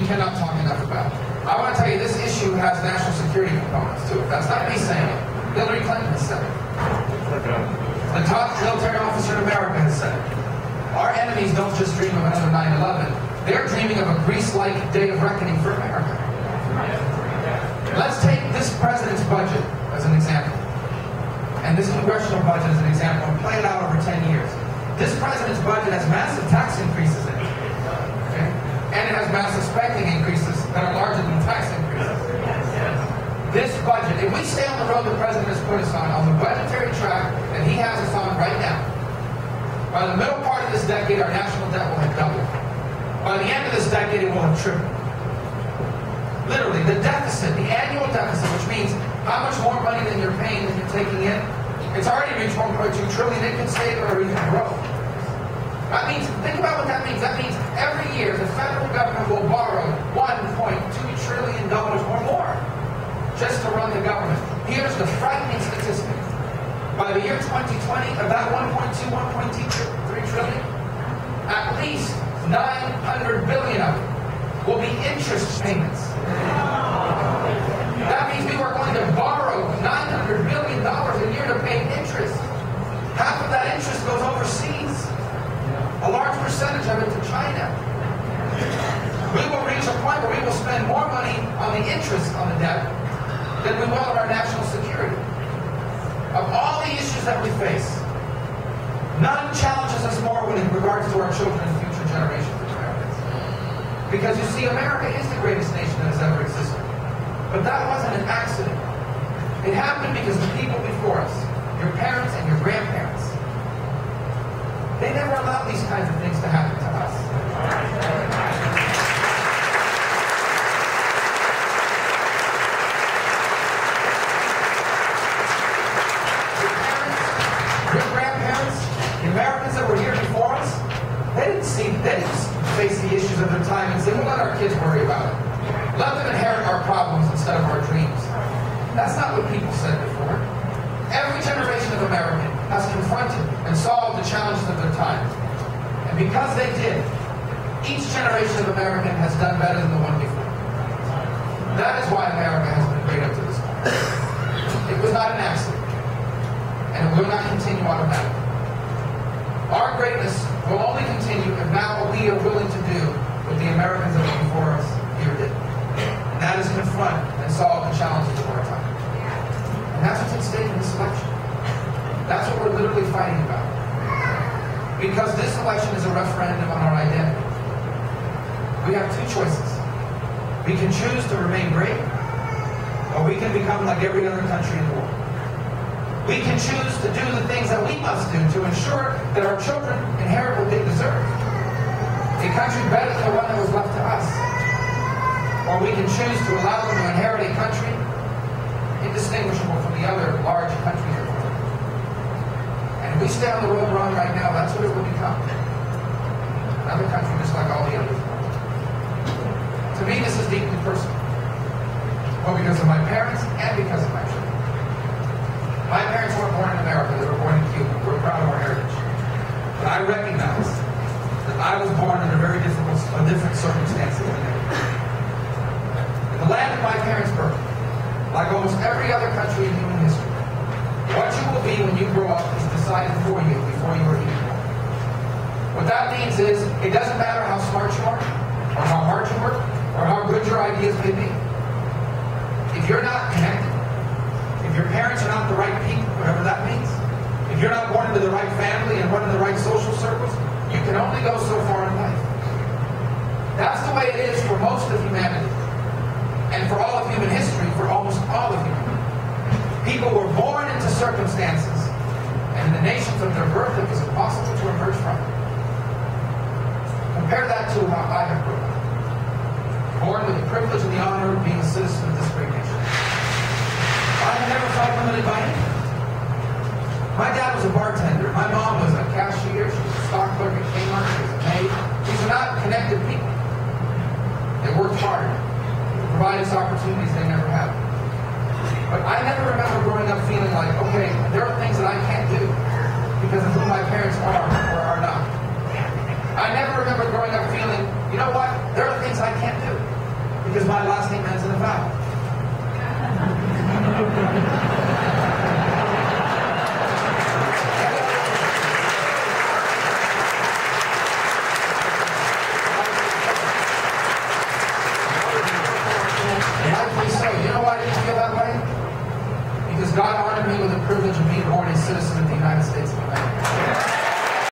cannot talk enough about. I want to tell you, this issue has national security components to it. That's not me saying it. Hillary Clinton has said it. The top military officer in America has said it. Our enemies don't just dream of another 9/11. They're dreaming of a Greece-like day of reckoning for America. Let's take this president's budget as an example, and this congressional budget as an example, and play it out over 10 years. This president's budget has massive tax increases in it, okay? And it has massive spending increases that are larger than tax increases. This budget, if we stay on the road the president has put us on the budgetary track that he has us on right now, by the middle part of this decade, our national debt will have doubled. By the end of this decade, it will have tripled. Literally, the deficit, the annual deficit, which means how much more money than you're paying than you're taking in, it's already reached 1.2 trillion. It can stay there or even grow. That means, think about what that means. That means every year the federal government will borrow $1.2 trillion or more just to run the government. Here's the frightening statistic. By the year 2020, about 1.3 trillion, at least 900 billion of it will be interest payments. That means we are going to borrow $900 billion a year to pay interest. Half of that interest goes overseas. A large percentage of it to China. We will reach a point where we will spend more money on the interest on the debt than we will on our national security. Of all the issues that we face, none challenges us more when in regards to our children and future generations of Americans. Because you see, America is the greatest nation that has ever existed. But that wasn't an accident. It happened because the people before us, your parents and your grandparents, they never allowed these kinds of things to happen to us. Your grandparents, the Americans that were here before us, they didn't face the issues of their time and say, well, let our kids worry about it. Let them inherit our problems instead of our dreams. That's not what people said before. Every generation of American has confronted and solved the challenges of their time. And because they did, each generation of American has done better than the one before. That is why America has been great up to this point. It was not an accident. And it will not continue automatically. Our greatness will only continue if now what we are willing to do what the Americans that were before us here did. And that is confront and solve the challenges of our time. And that's what's at stake in this election. That's what we're literally fighting about. Because this election is a referendum on our identity. We have two choices. We can choose to remain great, or we can become like every other country in the world. We can choose to do the things that we must do to ensure that our children inherit what they deserve. A country better than the one that was left to us. Or we can choose to allow them to inherit a country indistinguishable from the other large countries of the world. And if we stay on the road we're on right now, that's what it will become. Another country just like all the others. To me, this is deeply personal. Well, because of my parents and because of my children. My parents weren't born in America, they were born in Cuba. We're proud of our heritage. But I recognize that I was born under very different circumstances than they were. In the land of my parents' birth, like almost every other country in human history, what you will be when you grow up is decided for you before you were even born. What that means is, it doesn't matter how smart you are, or how hard you work, or how good your ideas may be. If you're not connected, if your parents are not the right people, whatever that means, if you're not born into the right family and run in the right social circles, you can only go so far in life. That's the way it is for most of humanity. And for all of human history, for almost all of humanity. People were born into circumstances, and in the nations of their birth, it was impossible to emerge from it. Compare that to how I have grown up. Born with the privilege and the honor of being a citizen of this great nation. I never felt limited by anything. My dad was a bartender. My mom was a cashier. She was a stock clerk at Kmart. She was a maid. These are not connected people. They worked hard. They provided us opportunities they never had. But I never remember growing up feeling like, okay, there are things that I can't do because of who my parents are or are not. I never remember growing up feeling, you know what, there are things I can't do privilege of being born a citizen of the United States of America.